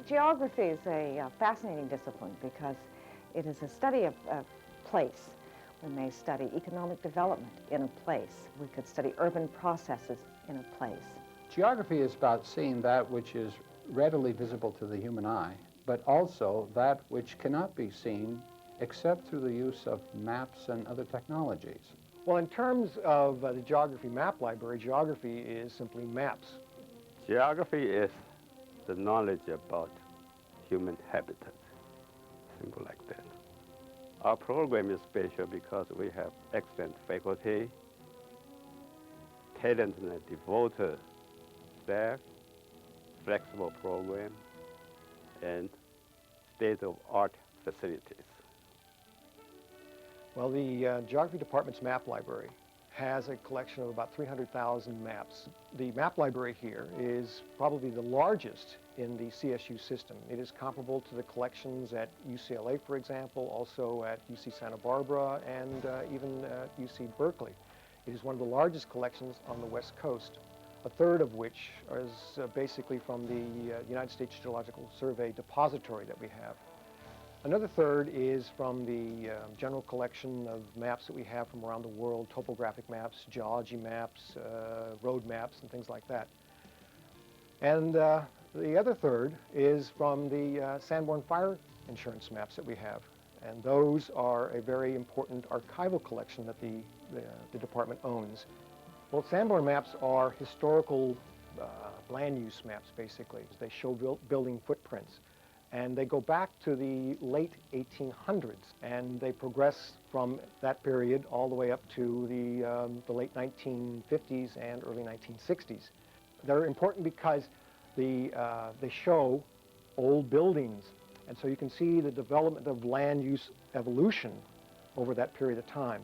Geography is a fascinating discipline because it is a study of place. We may study economic development in a place. We could study urban processes in a place. Geography is about seeing that which is readily visible to the human eye, but also that which cannot be seen except through the use of maps and other technologies. Well, in terms of the Geography Map Library, geography is simply maps. Geography is the knowledge about human habitat, simple like that. Our program is special because we have excellent faculty, talented and devoted staff, flexible program, and state-of-art facilities. Well, the Geography Department's Map Library has a collection of about 300,000 maps. The map library here is probably the largest in the CSU system. It is comparable to the collections at UCLA, for example, also at UC Santa Barbara, and even UC Berkeley. It is one of the largest collections on the West Coast, a third of which is basically from the United States Geological Survey depository that we have. Another third is from the general collection of maps that we have from around the world, topographic maps, geology maps, road maps, and things like that. And the other third is from the Sanborn fire insurance maps that we have. And those are a very important archival collection that the department owns. Well, Sanborn maps are historical land use maps, basically. They show building footprints. And they go back to the late 1800s, and they progress from that period all the way up to the late 1950s and early 1960s. They're important because they show old buildings, and so you can see the development of land use evolution over that period of time.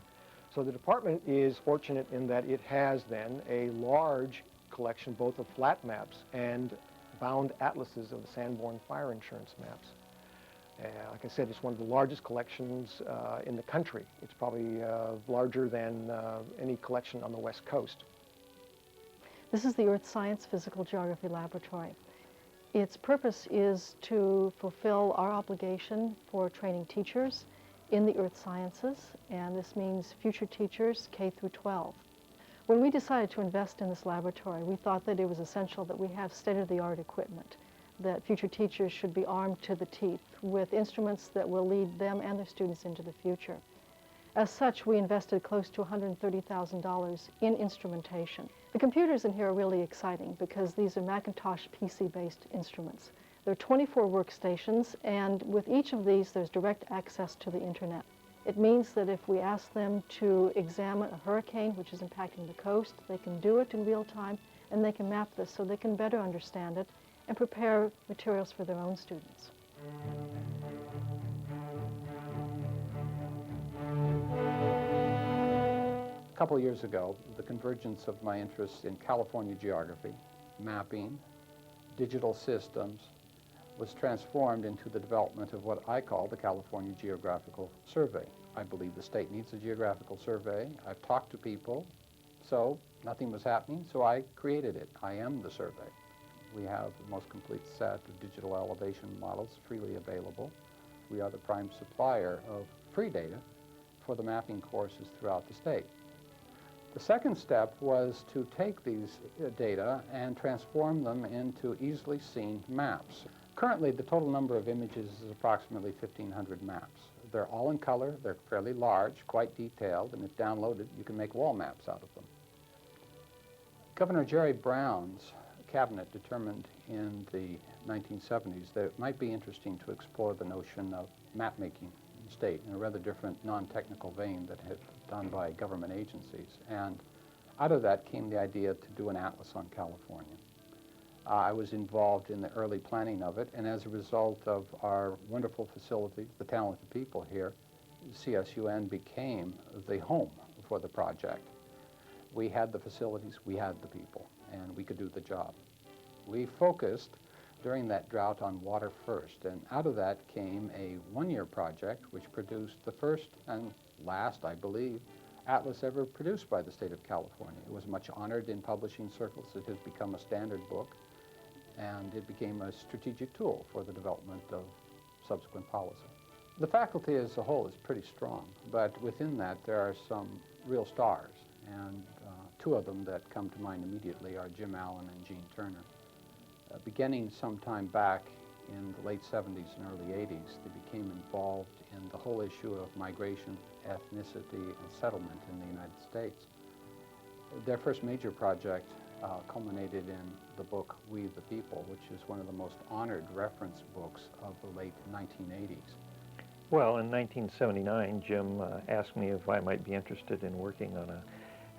So the department is fortunate in that it has then a large collection both of flat maps and bound atlases of the Sanborn fire insurance maps. Like I said, it's one of the largest collections in the country. It's probably larger than any collection on the West Coast. This is the Earth Science Physical Geography Laboratory. Its purpose is to fulfill our obligation for training teachers in the earth sciences, and this means future teachers K through 12. When we decided to invest in this laboratory, we thought that it was essential that we have state-of-the-art equipment, that future teachers should be armed to the teeth with instruments that will lead them and their students into the future. As such, we invested close to $130,000 in instrumentation. The computers in here are really exciting because these are Macintosh PC-based instruments. There are 24 workstations, and with each of these, there's direct access to the internet. It means that if we ask them to examine a hurricane which is impacting the coast, they can do it in real time, and they can map this so they can better understand it and prepare materials for their own students. A couple of years ago, the convergence of my interests in California geography, mapping, digital systems, was transformed into the development of what I call the California Geographical Survey. I believe the state needs a geographical survey. I've talked to people, so nothing was happening, so I created it. I am the survey. We have the most complete set of digital elevation models freely available. We are the prime supplier of free data for the mapping courses throughout the state. The second step was to take these data and transform them into easily seen maps. Currently, the total number of images is approximately 1,500 maps. They're all in color, they're fairly large, quite detailed, and if downloaded, you can make wall maps out of them. Governor Jerry Brown's cabinet determined in the 1970s that it might be interesting to explore the notion of map making in the state in a rather different non-technical vein that had done by government agencies. And out of that came the idea to do an atlas on California. I was involved in the early planning of it, and as a result of our wonderful facilities, the talented people here, CSUN became the home for the project. We had the facilities, we had the people, and we could do the job. We focused during that drought on water first, and out of that came a one-year project which produced the first and last, I believe, atlas ever produced by the state of California. It was much honored in publishing circles. It has become a standard book, and it became a strategic tool for the development of subsequent policy. The faculty as a whole is pretty strong, but within that there are some real stars, and two of them that come to mind immediately are Jim Allen and Gene Turner. Beginning sometime back in the late 70s and early 80s, they became involved in the whole issue of migration, ethnicity, and settlement in the United States. Their first major project culminated in the book We the People, which is one of the most honored reference books of the late 1980s. Well, in 1979, Jim asked me if I might be interested in working on an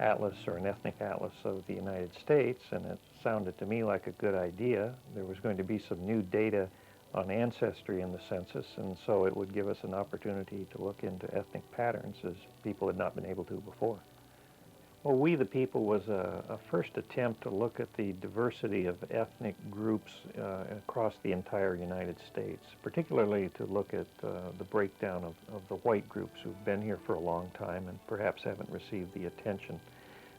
atlas or an ethnic atlas of the United States, and it sounded to me like a good idea. There was going to be some new data on ancestry in the census, and so it would give us an opportunity to look into ethnic patterns as people had not been able to before. Well, We the People was a first attempt to look at the diversity of ethnic groups across the entire United States, particularly to look at the breakdown of the white groups who've been here for a long time and perhaps haven't received the attention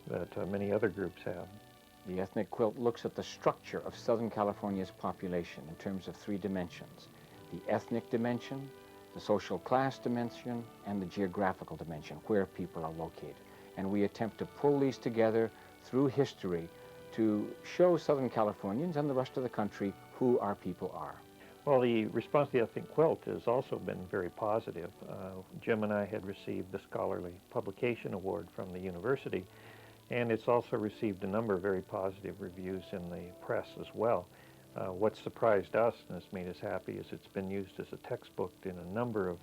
that many other groups have. The ethnic quilt looks at the structure of Southern California's population in terms of three dimensions: the ethnic dimension, the social class dimension, and the geographical dimension, where people are located. And we attempt to pull these together through history to show Southern Californians and the rest of the country who our people are. Well, the response to the ethnic quilt has also been very positive. Jim and I had received the Scholarly Publication Award from the university, and it's also received a number of very positive reviews in the press as well. What surprised us and has made us happy is it's been used as a textbook in a number of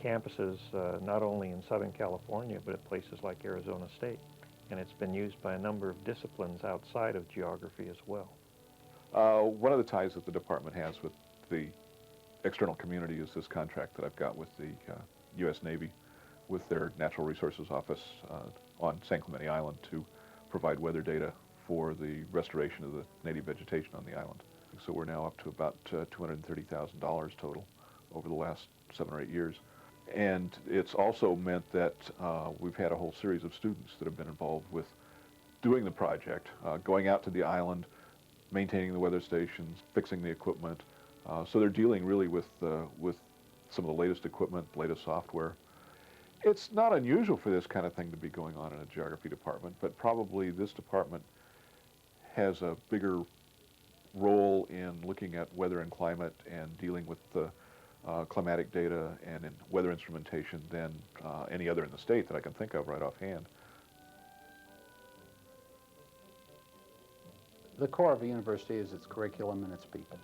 campuses, not only in Southern California, but at places like Arizona State. And it's been used by a number of disciplines outside of geography as well. One of the ties that the department has with the external community is this contract that I've got with the U.S. Navy with their Natural Resources Office on San Clemente Island to provide weather data for the restoration of the native vegetation on the island. So we're now up to about $230,000 total over the last 7 or 8 years. And it's also meant that we've had a whole series of students that have been involved with doing the project, going out to the island, maintaining the weather stations, fixing the equipment. So they're dealing really with some of the latest equipment, latest software. It's not unusual for this kind of thing to be going on in a geography department, but probably this department has a bigger role in looking at weather and climate and dealing with the climatic data and in weather instrumentation than any other in the state that I can think of right offhand. The core of a university is its curriculum and its people.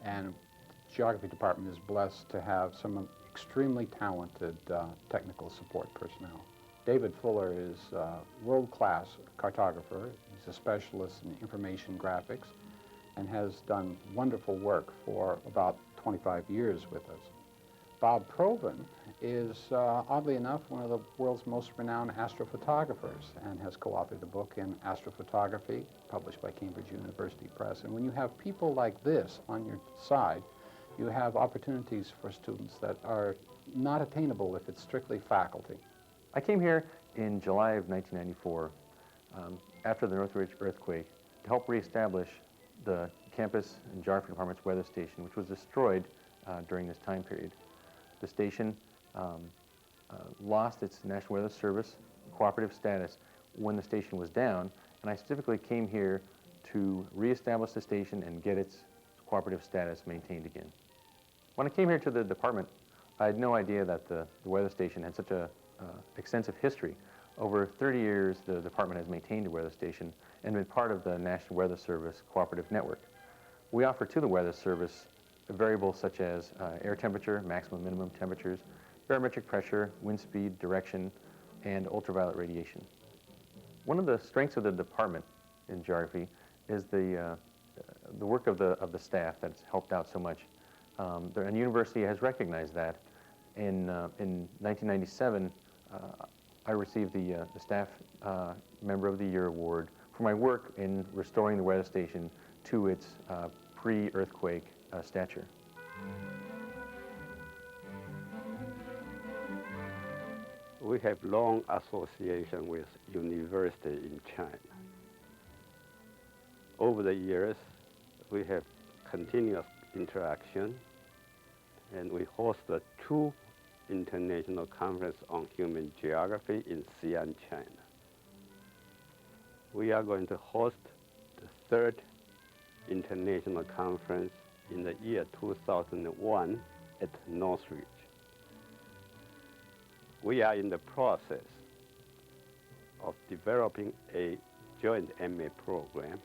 And the geography department is blessed to have some extremely talented technical support personnel. David Fuller is a world-class cartographer. He's a specialist in information graphics and has done wonderful work for about 25 years with us. Bob Proven is, oddly enough, one of the world's most renowned astrophotographers and has co-authored a book in astrophotography published by Cambridge University Press. And when you have people like this on your side, you have opportunities for students that are not attainable if it's strictly faculty. I came here in July of 1994 after the Northridge earthquake to help reestablish the campus and geography department's weather station, which was destroyed during this time period. The station lost its National Weather Service cooperative status when the station was down, and I specifically came here to reestablish the station and get its cooperative status maintained again. When I came here to the department, I had no idea that the weather station had such a extensive history. Over 30 years, the department has maintained the weather station and been part of the National Weather Service cooperative network. We offer to the Weather Service variables such as air temperature, maximum minimum temperatures, barometric pressure, wind speed, direction, and ultraviolet radiation. One of the strengths of the department in geography is the work of the staff that's helped out so much. The university has recognized that. In 1997, I received the Staff Member of the Year award for my work in restoring the weather station to its pre-earthquake stature. We have long association with university in China. Over the years, we have continuous interaction, and we hosted 2 international conferences on human geography in CSUN, China. We are going to host the 3rd international conference in the year 2001 at Northridge. We are in the process of developing a joint MA program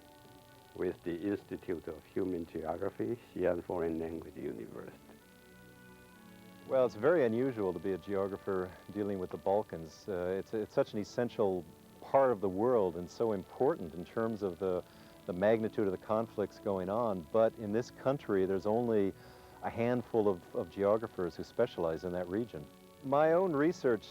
with the Institute of Human Geography, CSUN Foreign Language University. Well, it's very unusual to be a geographer dealing with the Balkans. It's such an essential part of the world and so important in terms of the magnitude of the conflicts going on. But in this country, there's only a handful of geographers who specialize in that region. My own research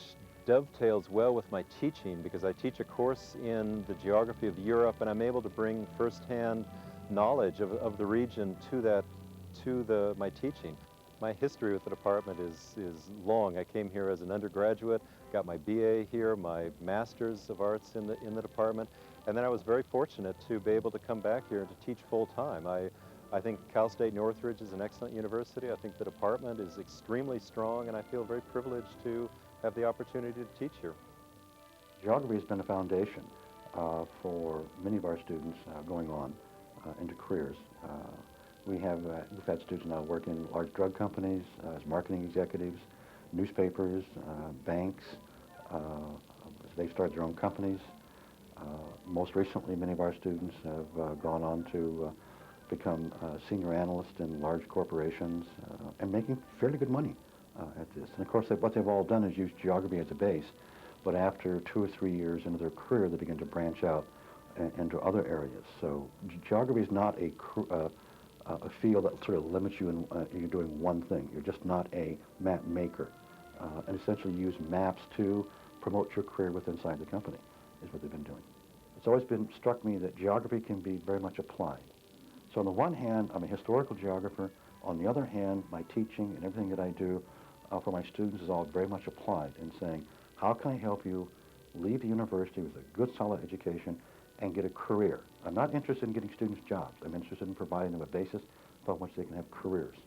dovetails well with my teaching because I teach a course in the geography of Europe, and I'm able to bring firsthand knowledge of the region to my teaching. My history with the department is long. I came here as an undergraduate, got my BA here, my Master's of Arts in the department, and then I was very fortunate to be able to come back here and to teach full-time. I think Cal State Northridge is an excellent university. I think the department is extremely strong, and I feel very privileged to have the opportunity to teach here. Geography has been a foundation for many of our students going on into careers. We've had students now work in large drug companies as marketing executives, newspapers, banks. They've started their own companies. Most recently, many of our students have gone on to become senior analysts in large corporations and making fairly good money at this. And of course, what they've all done is use geography as a base, but after 2 or 3 years into their career, they begin to branch out into other areas. So geography is not a field that sort of limits you in you're doing one thing. You're just not a map maker. And essentially use maps to promote your career inside the company is what they've been doing. It's always struck me that geography can be very much applied. So on the one hand, I'm a historical geographer. On the other hand, my teaching and everything that I do for my students is all very much applied in saying, how can I help you leave the university with a good, solid education and get a career? I'm not interested in getting students jobs. I'm interested in providing them a basis upon which they can have careers.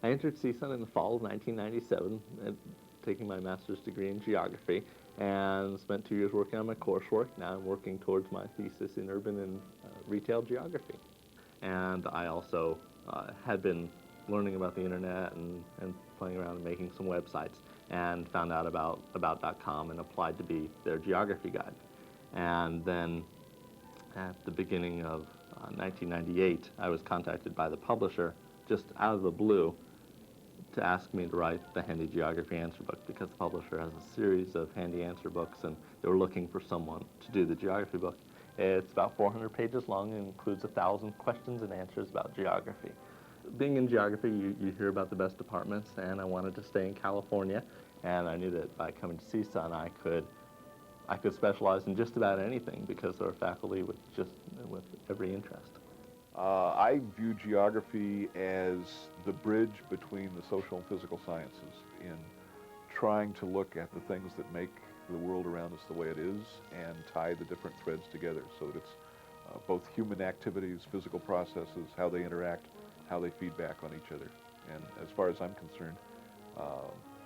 I entered CSUN in the fall of 1997, taking my master's degree in geography, and spent 2 years working on my coursework. Now I'm working towards my thesis in urban and retail geography. And I also had been learning about the internet and playing around and making some websites, and found out about About.com and applied to be their geography guide. And then at the beginning of 1998, I was contacted by the publisher just out of the blue to ask me to write the Handy Geography Answer Book, because the publisher has a series of handy answer books and they were looking for someone to do the geography book. It's about 400 pages long and includes 1,000 questions and answers about geography. Being in geography, you hear about the best departments, and I wanted to stay in California, and I knew that by coming to CSUN I could specialize in just about anything because there are faculty with every interest. I view geography as the bridge between the social and physical sciences in trying to look at the things that make the world around us the way it is and tie the different threads together so that it's both human activities, physical processes, how they interact, how they feed back on each other. And as far as I'm concerned,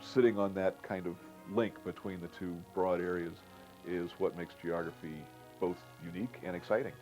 sitting on that kind of link between the two broad areas is what makes geography both unique and exciting.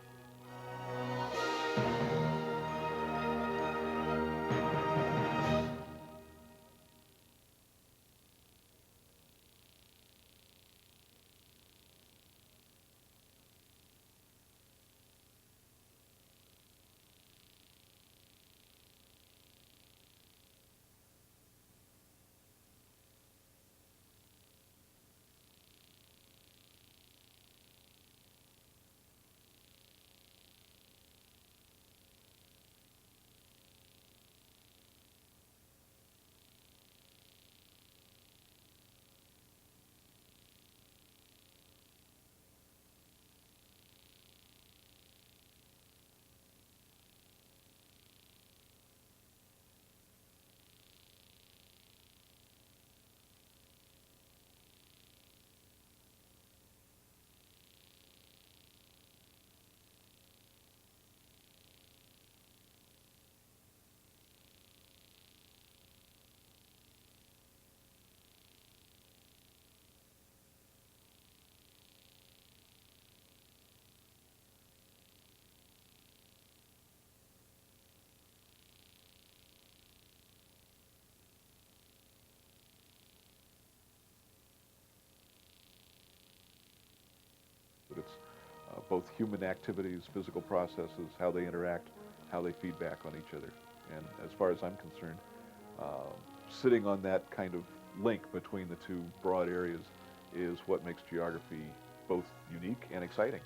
both human activities, physical processes, how they interact, how they feed back on each other. And as far as I'm concerned, sitting on that kind of link between the two broad areas is what makes geography both unique and exciting.